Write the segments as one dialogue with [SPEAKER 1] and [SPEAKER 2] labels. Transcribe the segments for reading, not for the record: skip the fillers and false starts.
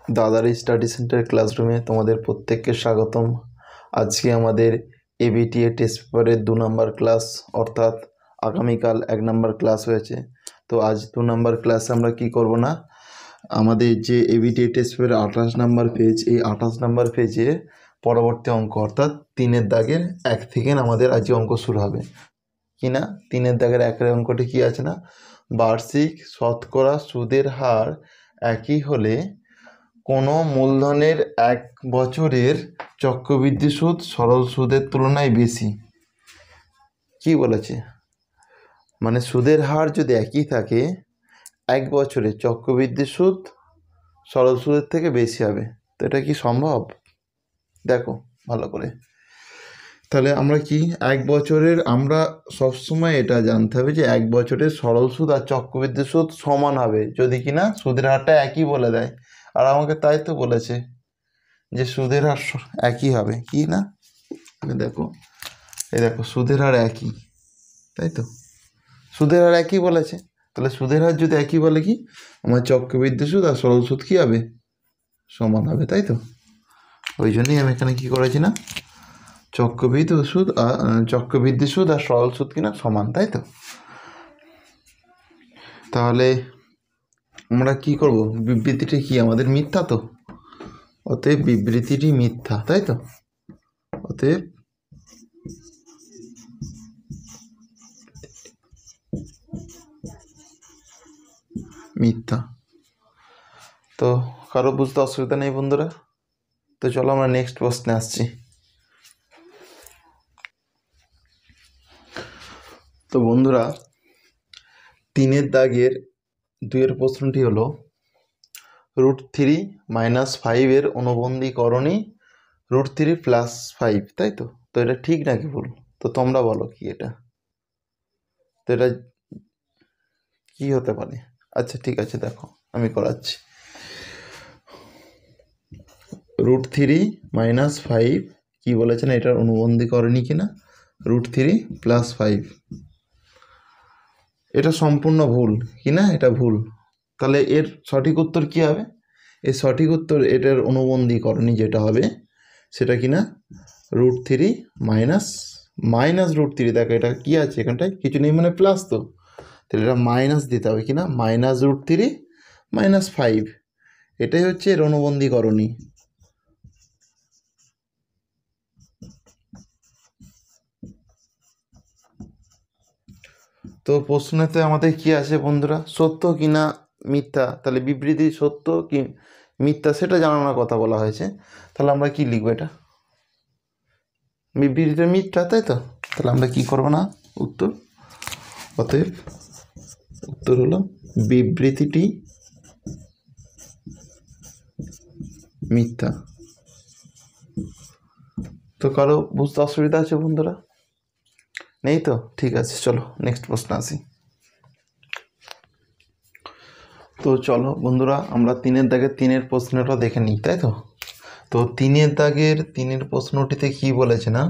[SPEAKER 1] দাদার study centre ক্লাসরুমে তোমাদের প্রত্যেককে স্বাগতম। আজকে আমাদের এবিটিএ টেস্ট পেপারের 2 নম্বর ক্লাস, অর্থাৎ আগামীকাল 1 নম্বর ক্লাস হয়েছে। তো আজ 2 নম্বর ক্লাসে আমরা কি করব না, আমাদের যে এবিটিএ টেস্ট পেপারের 28 নম্বর পেজ, এই 28 নম্বর পেজে পরবর্তী অঙ্ক অর্থাৎ 3-এর দাগের 1 থেকে আমাদের আজকে অঙ্ক শুরু হবে। কি না, 3-এর দাগের 1-এর অঙ্কটি কি আছে না, বার্ষিক শতকরা সুদের হার একই হলে কোনো মূলধনের 1 বছরের চক্রবৃদ্ধি সুদ সরল সুদের তুলনায় বেশি। কি বলেছে, মানে সুদের হার যদি একই থাকে 1 বছরে চক্রবৃদ্ধি সুদ সরল সুদের থেকে বেশি হবে। তো এটা কি সম্ভব? দেখো ভালো করে। তাহলে আমরা কি 1 বছরের, আমরা সবসময় এটা জানতে হবে যে 1 বছরের সরল সুদ আর চক্রবৃদ্ধি সুদ সমান হবে যদি কিনা সুদের হারটা একই বলে দেয়। আর আমাকে তাই তো বলেছে যে সুদের হার একই হবে, কি না? দেখো, এই দেখো সুদের হার একই, তাই তো সুদের হার একই বলেছে। তাহলে সুদের হার যদি একই বলে কি, আমার চক্রবৃদ্ধি সুদ আর সরল সুদ কি হবে, সমান হবে, তাই তো। ওই জন্যই আমি এখানে কি করেছি না, চক্রবৃদ্ধি সুদ আর সরল সুদ কিনা সমান, তাই তো। তাহলে আমরা কি করব, বিবৃতিটি কি আমাদের মিথ্যা, তো অতএব বিবৃতিটি মিথ্যা, তাই তো। অতএব মিথ্যা। তো কারো বুঝতে অসুবিধা নেই বন্ধুরা? তো চলো আমরা নেক্সট প্রশ্নে আসছি। তো বন্ধুরা, 3-এর দাগের 2-এর প্রশ্নটি হলো √3 - 5 এর অনুবন্ধীকরণী √3 + 5, তাই তো। তো এটা ঠিক নাকি ভুল, তো তোমরা বলো কি এটা, তো এটা কি হতে পারে? আচ্ছা ঠিক আছে, দেখো আমি করাচ্ছি। √3 - 5 কি বলেছেন, এটার অনুবন্ধীকরণী কিনা √3 + 5। এটা সম্পূর্ণ ভুল, কি না, এটা ভুল। তাহলে এর সঠিক উত্তর কি হবে? এর সঠিক উত্তর, এটার অনুবন্ধীকরণী যেটা হবে সেটা কি না √3 -√3। দেখো এটা কি আছে, এখানটায় কিছু নেই মানে প্লাস, তো তাহলে এটা মাইনাস দিতে হবে, কি না -√3 - 5। এটাই হচ্ছে এর অনুবন্ধীকরণী। তো প্রশ্নেতে আমাদের কি আছে বন্ধুরা, সত্য কি না মিথ্যা, তাহলে বিবৃতি সত্য কি মিথ্যা সেটা জানানোর কথা বলা হয়েছে। তাহলে আমরা কি লিখবো, এটা বিবৃতিটা মিথ্যা, তাই তো। তাহলে আমরা কি করবো না, উত্তর, অতএব উত্তর হলো বিবৃতিটি মিথ্যা। তো কারো বুঝতে অসুবিধা আছে বন্ধুরা? নেই তো, ঠিক আছে, চলো নেক্সট প্রশ্ন আসি। তো চলো বন্ধুরা, আমরা 3-এর দাগের 3-এর প্রশ্নটা দেখে নিই, তাই তো। তো 3-এর দাগের 3-এর প্রশ্নটিতে কি বলেছে না,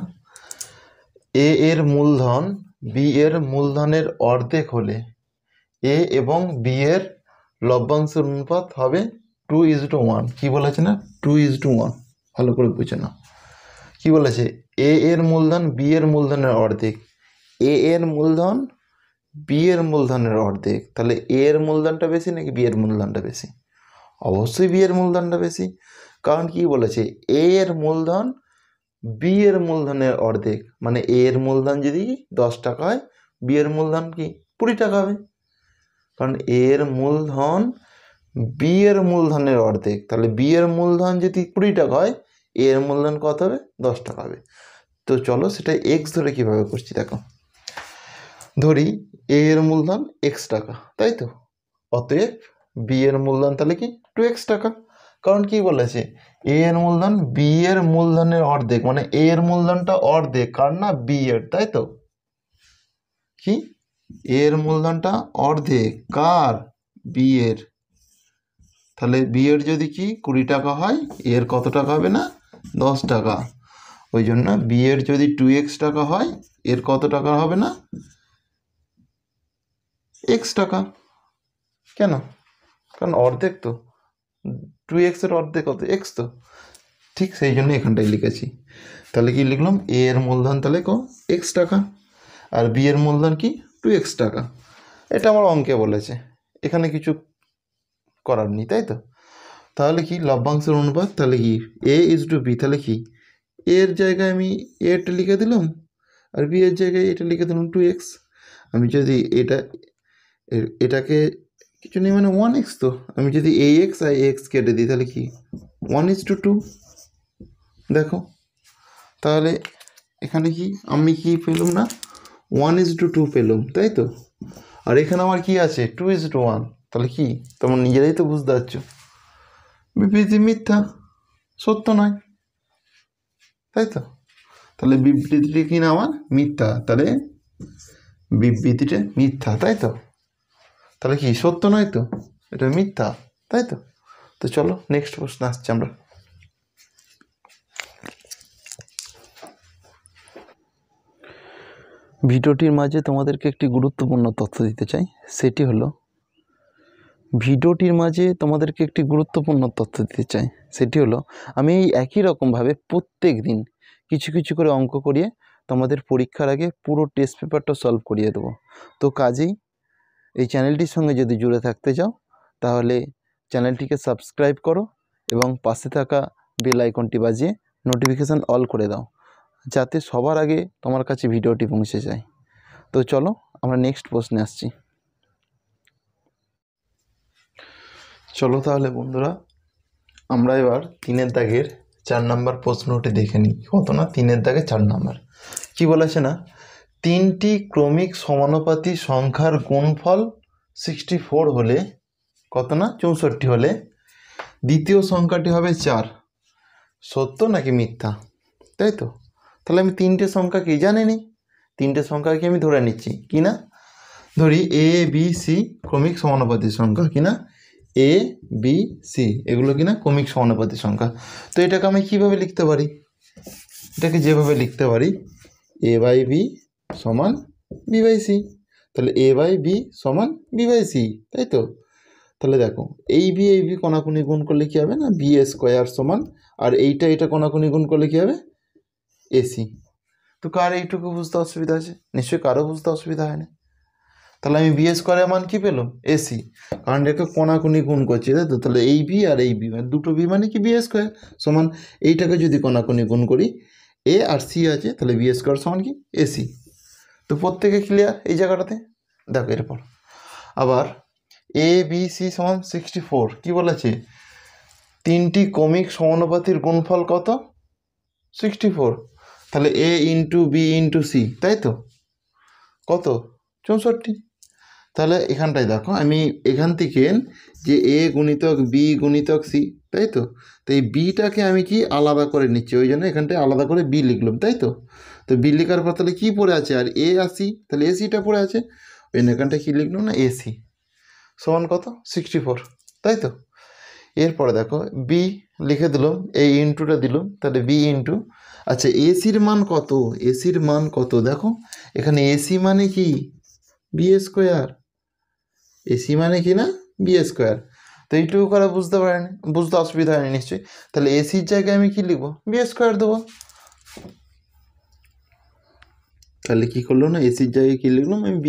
[SPEAKER 1] এ এর মূলধন বি এর মূলধনের অর্ধেক হলে এ এবং বি এর লভ্যাংশের অনুপাত হবে 2:1। কি বলেছে না, 2:1। ভালো করে বুঝে নাও কি বলেছে, এ এর মূলধন বি এর মূলধনের অর্ধেক, এ এর মূলধন বি এর মূলধনের অর্ধেক। তাহলে এ এর মূলধনটা বেশি নাকি বি এর মূলধনটা বেশি? অবশ্যই বি এর মূলধনটা বেশি, কারণ কি বলেছে, এ এর মূলধন বি এর মূলধনের অর্ধেক, মানে এ এর মূলধন যদি 10 টাকা হয়, বি এর মূলধন কি 20 টাকা হবে, কারণ এ এর মূলধন বি এর মূলধনের অর্ধেক। তাহলে বি এর মূলধন যদি 20 টাকা হয়, এ এর মূলধন কত হবে, 10 টাকা হবে। তো চলো সেটা এক্স ধরে কিভাবে করছি, দেখো ধরি এ এর মূলধন এক্স টাকা, তাই তো। অতএব বি এর মূলধন তাহলে কি 2x টাকা, কারণ কি বলেছে, এ এর মূলধন বি এর মূলধনের অর্ধেক, মানে এ এর মূলধনটা অর্ধেক কার না, বি এর, তাই তো। কি এর মূলধনটা অর্ধেক কার, বি এর। তাহলে বি এর যদি কি 20 টাকা হয়, এর কত টাকা হবে না, 10 টাকা। ওই জন্য বি এর যদি 2x টাকা হয়, এর কত টাকা হবে না, x টাকা। কেন, কারণ অর্ধেক তো, 2x-এর অর্ধেক কত x তো, ঠিক সেই জন্য এখানটায় লিখেছি। তাহলে কি লিখলাম, a এর মূলধন তাহলে x টাকা আর b এর মূলধন কি 2x টাকা। এটা আমার অঙ্কে বলেছে, এখানে কিছু করার নেই, তাই তো। তাহলে কি লভ্যাংশের অনুপাত, তাহলে কি a/b, তাহলে কি এর জায়গায় আমি এটা লিখে দিলাম আর b এর জায়গায় এটা লিখে দিলাম 2x। আমি যদি এটাকে কিছু নেই মানে 1x, তো আমি যদি ax আর ax কেটে দিই তাহলে কি 1:2। দেখো তাহলে এখানে কি আমি কি পেলাম না 1:2 পেলাম, তাই তো। আর এখানে আমার কি আছে 2:1, তাহলে কি তোমরা নিজেরাই তো বুঝতে পারছো বিবৃতি মিথ্যা, সত্য নয়, তাই তো। তাহলে বিবৃতিটি কি না আমার মিথ্যা, তাহলে বিবৃতিটা মিথ্যা, তাই তো। তাহলে কি সত্য নয় তো, এটা মিথ্যা, তাই তো। তো চলো নেক্সট প্রশ্ন আসছে আমরা। ভিডিওটির মাঝে তোমাদেরকে একটি গুরুত্বপূর্ণ তথ্য দিতে চাই, সেটি হলো আমি এই একই রকমভাবে প্রত্যেক দিন কিছু কিছু করে অঙ্ক করিয়ে তোমাদের পরীক্ষার আগে পুরো টেস্ট পেপারটা সলভ করিয়ে দেবো। তো কাজেই এই চ্যানেলটির সঙ্গে যদি জুড়ে থাকতে চাও তাহলে চ্যানেলটিকে সাবস্ক্রাইব করো এবং পাশে থাকা বেল আইকনটি বাজিয়ে নোটিফিকেশান অল করে দাও, যাতে সবার আগে তোমার কাছে ভিডিওটি পৌঁছে যায়। তো চলো আমরা নেক্সট প্রশ্নে আসছি। চলো তাহলে বন্ধুরা আমরা এবার 3-এর দাগের 4 নম্বর প্রশ্নটি দেখে নিই। কত না 3-এর দাগে 4 নম্বর কি বলেছে না, 3টি ক্রমিক সমানুপাতি সংখ্যার গুণফল 64 হলে কত না 64 হলে দ্বিতীয় সংখ্যাটি হবে 4, সত্য নাকি মিথ্যা, তাই তো। তাহলে আমি 3টে সংখ্যা কি জানি নি, 3টে সংখ্যাকে আমি ধরে নিচ্ছি কি না, ধরি a b c ক্রমিক সমানুপাতি সংখ্যা কিনা, a b c এগুলো কিনা ক্রমিক সমানুপাতি সংখ্যা। তো এটাকে আমি কিভাবে লিখতে পারি, এটাকে যেভাবে লিখতে পারি a/b সমান b/c, তাহলে a/b সমান b/c, তাই তো। তাহলে দেখো এই বি কোনাকুনি গুণ করলে কী হবে না b² সমান, আর এইটা কোনাকুনি গুণ করলে কী হবে ac। তো কার এইটুকু বুঝতে অসুবিধা আছে, নিশ্চয়ই কারো বুঝতে অসুবিধা হয় না। তাহলে আমি b² মান কী পেলাম ac, কারণ এটাকে কোনাকুনি গুণ করছি, তাই তো। তাহলে এই বি আর এই বি মানে দুটো বি মানে কি b² সমান, এইটাকে যদি কোনাকুনি গুণ করি a আর c আছে, তাহলে b² সমান কি ac। তো প্রত্যেকে ক্লিয়ার এই জায়গাটাতে। দেখো এরপর আবার a b c সমান 64 কি বলেছে, 3টি ক্রমিক সমানুপাতির গুণফল কত 64, তাহলে a into b into c, তাই তো, কত 64। তাহলে এখানটায় দেখো আমি এখান থেকে যে a গুণিতক b গুণিতক c, তাই তো। তো এই বিটাকে আমি কি আলাদা করে নিচ্ছি, ওই জন্য এখানটায় আলাদা করে b লিখলাম, তাই তো। তো b লেখার পর তাহলে কী পড়ে আছে আর a আর c, তাহলে এসিটা পড়ে আছে, ওই জন্য এখানটায় কী লিখলাম না ac সমান কত 64, তাই তো। এরপরে দেখো বি লিখে দিলাম, এই ইন্টুটা দিলাম, তাহলে বি ইন্টু, আচ্ছা এসির মান কত, এসির মান কত দেখো এখানে এসি মানে কি b², এসি মানে কি না b²। তো এইটুকু করে বুঝতে পারেনি, বুঝতে অসুবিধা হয়নি নিশ্চয়ই। তাহলে এসির জায়গায় আমি কি লিখবো b² দেবো, তাহলে কি করলো না এসির জায়গায় কি লিখলাম আমি b²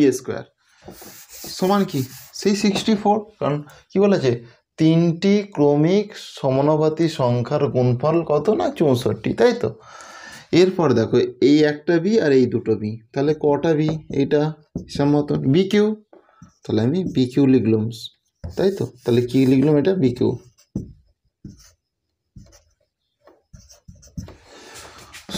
[SPEAKER 1] সমান কি সেই 64, কারণ কি বলেছে 3টি ক্রমিক সমানুপাতি সংখ্যার গুণফল কত না 64, তাই তো। এরপর দেখো এই একটা বি আর এই দুটো বি, তাহলে কটা বি, এইটা হিসাব মতন BQ, তাহলে আমি BQ লিখলাম, তাই তো। তাহলে কি লিখলাম এটা BQ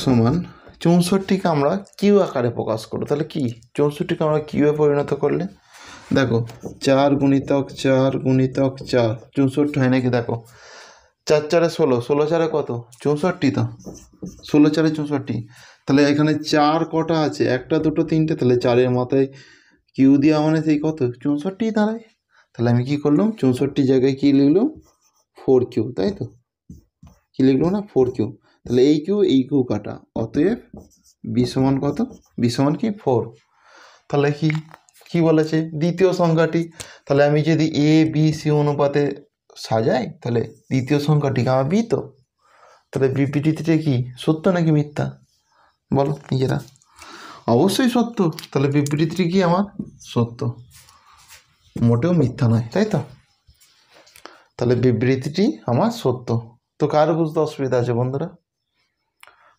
[SPEAKER 1] সমান 64কে আমরা কিউ আকারে প্রকাশ করবো, তাহলে কি 64কে আমরা কিউয়ে পরিণত করলে দেখো 4 গুণিতক 4 গুণিতক 4 64 হয় নাকি, দেখো 4 4 16, 16 4 কত 64, তো 16 4 64। তাহলে এখানে 4 কটা আছে, একটা দুটো তিনটে, তাহলে 4-এর মাথায় কিউ দেওয়া মানে সেই কত 64 দাঁড়ায়। তাহলে আমি কি করলাম 64 জায়গায় কি লিখলাম 4Q, তাই তো, কি লিখলাম না 4Q। তাহলে এই কিউ কাটা, অতএব বি সমান কত, বি সমান কি 4। তাহলে কি বলেছে দ্বিতীয় সংখ্যাটি, তাহলে আমি যদি a b c অনুপাতে সাজায়, তাহলে দ্বিতীয় সংখ্যাটিকে আমার বি তো। তাহলে বিবৃতিটা কি সত্য নাকি মিথ্যা বলো নিজেরা? অবশ্যই সত্য। তাহলে বিবৃতিটি কি আমার সত্য, মোটেও মিথ্যা নয়, তাই তো? তাহলে বিবৃতিটি আমার সত্য। তো কার বুঝতে অসুবিধা আছে বন্ধুরা?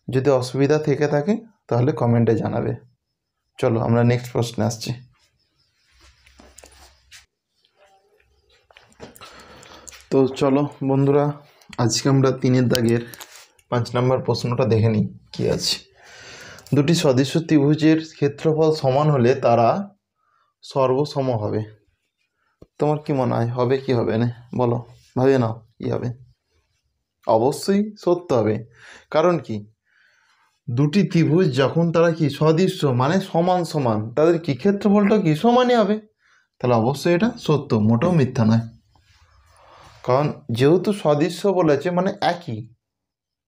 [SPEAKER 1] যদি অসুবিধা থেকে থাকে তাহলে কমেন্টে জানাবে। চলো আমরা নেক্সট প্রশ্নে আসছি। তো চলো বন্ধুরা, আজকে আমরা 3 দাগের 5 নম্বর প্রশ্নটা দেখে নিই কী আছে। দুটি সদৃশ ত্রিভুজের ক্ষেত্রফল সমান হলে তারা সর্বসম হবে। তোমার কি মনে হয় হবে কি হবে না বলো, ভাবে নাও কী হবে? অবশ্যই সত্য হবে। কারণ কি, দুটি ত্রিভুজ যখন তারা কি সদৃশ্য মানে সমান সমান, তাদের কি ক্ষেত্রফলটা কি সমানই হবে। তাহলে অবশ্যই এটা সত্য, মোটেও মিথ্যা নয়। কারণ যেহেতু সদৃশ্য বলেছে মানে একই,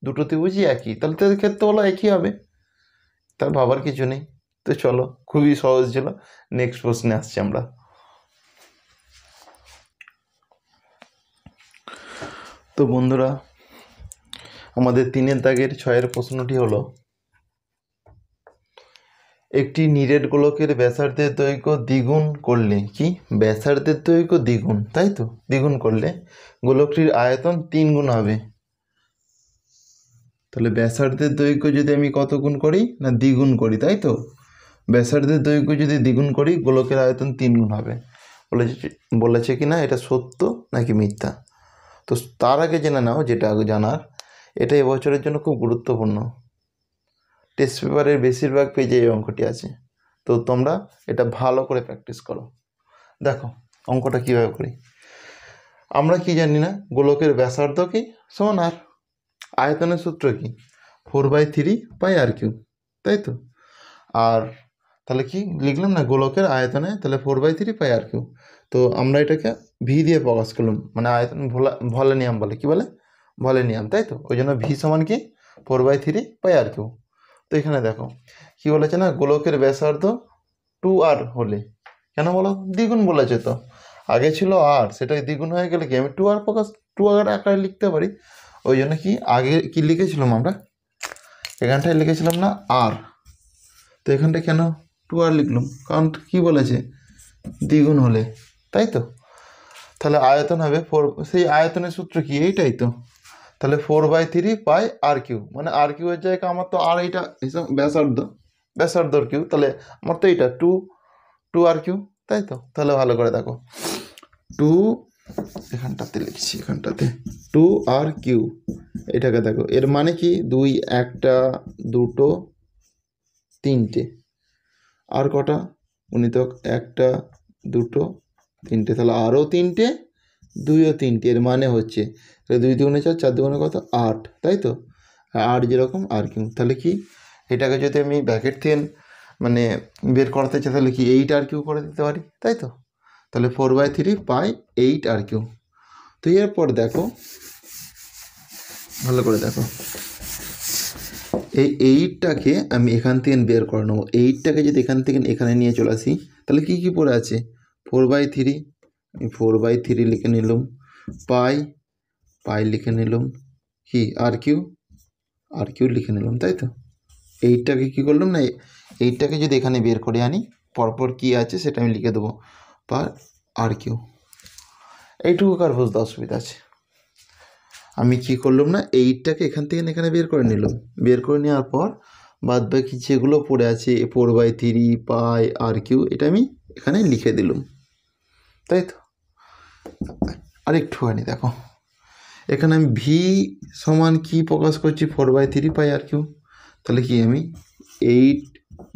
[SPEAKER 1] দুটো ত্রিভুজই একই, তাহলে তাদের ক্ষেত্রফল একই হবে, তার ভাবার কিছু নেই। তো চলো, খুবই সহজ ছিল। নেক্সট প্রশ্নে আসছি আমরা। তো বন্ধুরা, আমাদের 3 দাগের 6 প্রশ্নটি হলো, একটি নিরেট গোলকের ব্যাসার্ধের দৈর্ঘ্য দ্বিগুণ করলে কি, ব্যাসার্ধের দৈর্ঘ্য দ্বিগুণ, তাই তো, দ্বিগুণ করলে গোলকটির আয়তন 3 গুণ হবে। তাহলে ব্যাসার্ধের দৈর্ঘ্য যদি আমি কত গুণ করি না দ্বিগুণ করি, তাই তো, ব্যাসার্ধের দৈর্ঘ্য যদি দ্বিগুণ করি গোলকের আয়তন 3 গুণ হবে। বলেছে কি না এটা সত্য নাকি মিথ্যা? তো তার আগে জেনে নাও, যেটা আগে জানার, এটা এবছরের জন্য খুব গুরুত্বপূর্ণ। টেস্ট পেপারের বেশিরভাগ পেজে এই অঙ্কটি আছে। তো তোমরা এটা ভালো করে প্র্যাকটিস করো। দেখো অঙ্কটা কীভাবে করি। আমরা কি জানি না, গোলকের ব্যাসার্ধ কি সমান আর, আয়তনের সূত্র কি 4/3 পাই আর কিউ, তাই তো। আর তাহলে কি লিখলাম না, গোলকের আয়তনে তাহলে 4/3 পাই আর কিউ। তো আমরা এটাকে ভি দিয়ে প্রকাশ করলাম, মানে আয়তন ভলিনিয়াম বলে, কি বলে ভলিনিয়াম, তাই তো। ওই জন্য ভি সমান কি 4/3 পাই আর কিউ। তো এখানে দেখো কি বলেছে না, গোলকের ব্যাসার্ধ 2r হলে, কেন বলো, দ্বিগুণ বলেছে তো, আগে ছিল আর, সেটাই দ্বিগুণ হয়ে গেলে কি আমি 2r আকারে লিখতে পারি। ওই জন্য কি আগে কি লিখেছিলাম আমরা, এখানটায় লিখেছিলাম না আর, তো এখানটা কেন 2r লিখলাম, কারণ কি বলেছে দ্বিগুণ হলে, তাই তো। তাহলে আয়তন হবে 4, সেই আয়তনের সূত্র কি এইটাই তো। তাহলে 4/3 পাই আর কিউ, মানে আর কিউ এর জায়গায় আমার তো আর এইটা হিসাব ব্যাসার্ধর কিউ, তাহলে আমার তো এইটা 2 আর কিউ, তাই তো। তাহলে ভালো করে দেখো, 2 এখানটাতে লিখছি, এখানটাতে 2 আর কিউ, এটাকে দেখো এর মানে কি 2 1 2 3টে, আর কটা গুণিতক 1 2 3টে, তাহলে আরও 3টে, 2 ও 3টে, এর মানে হচ্ছে তাহলে 2 2 4 4 2 কত 8, তাই তো। আর যেরকম আর কিউ, তাহলে কি এটাকে যদি আমি ব্র্যাকেট থেকে মানে বের করতে চাই তাহলে কি 8 আর কিউ করে দিতে পারি, তাই তো। তাহলে 4/3 পাই 8 আর কিউ। তো এরপর দেখো ভালো করে দেখো, এই 8টাকে আমি এখান থেকে বের করে নেবো। 8টাকে যদি এখান থেকে এখানে নিয়ে চলে আসি তাহলে কি কি পড়ে আছে 4/3, আমি 4/3 লিখে নিলাম, পাই লিখে নিলাম, কি আর কিউ লিখে নিলাম, তাই তো। 8টাকে কী করলাম না, 8টাকে যদি এখানে বের করে আনি, পরপর কি আছে সেটা আমি লিখে দেবো, পার আর কিউ। এইটুকু কার বুঝতে অসুবিধা আছে? আমি কি করলাম না, 8টাকে এখান থেকে এখানে বের করে নিলাম, বের করে নেওয়ার পর বাদ বাকি যেগুলো পড়ে আছে 4/3 পাই আর কিউ, এটা আমি এখানে লিখে দিলাম, তাই তো। আরেকটুখানি দেখো, এখানে আমি ভি সমান কি প্রকাশ করছি 4/3 পাই আর কিউ, তাহলে কি আমি 8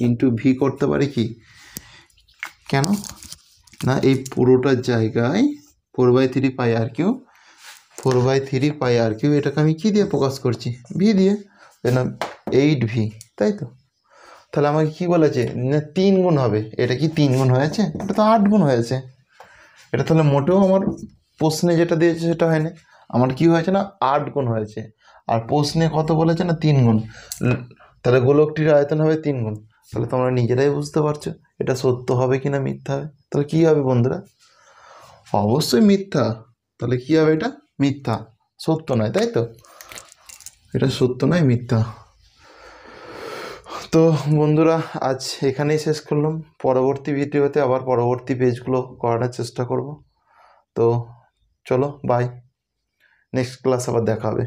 [SPEAKER 1] ইন্টু ভি করতে পারি কি, কেন না এই পুরোটার জায়গায় 4/3 পাই আর কিউ, 4/3 পাই আর কিউ, এটাকে আমি কী দিয়ে প্রকাশ করছি ভি দিয়ে, না 8v, তাই তো। তাহলে আমাকে কী বলেছে না 3 গুণ হবে, এটা কি 3 গুণ হয়েছে, এটা তো 8 গুণ হয়েছে। এটা তাহলে মোটেও আমার প্রশ্নে যেটা দিয়েছে সেটা হয়নি, আমার কি হয়েছে না 8 গুণ হয়েছে, আর প্রশ্নে কত বলেছে না 3 গুণ, তাহলে গোলকটির আয়তন হবে 3 গুণ। তাহলে তোমরা নিজেরাই বুঝতে পারছো এটা সত্য হবে কি না মিথ্যা হবে। তাহলে কী হবে বন্ধুরা, অবশ্যই মিথ্যা। তাহলে কী হবে, এটা মিথ্যা, সত্য নয়, তাই তো? এটা সত্য নয়, মিথ্যা। তো বন্ধুরা আজ এখানেই শেষ করলাম। পরবর্তী ভিডিওতে আবার পরবর্তী পেজগুলো করার চেষ্টা করব। তো চলো, বাই, নেক্সট ক্লাস আবার দেখা হবে।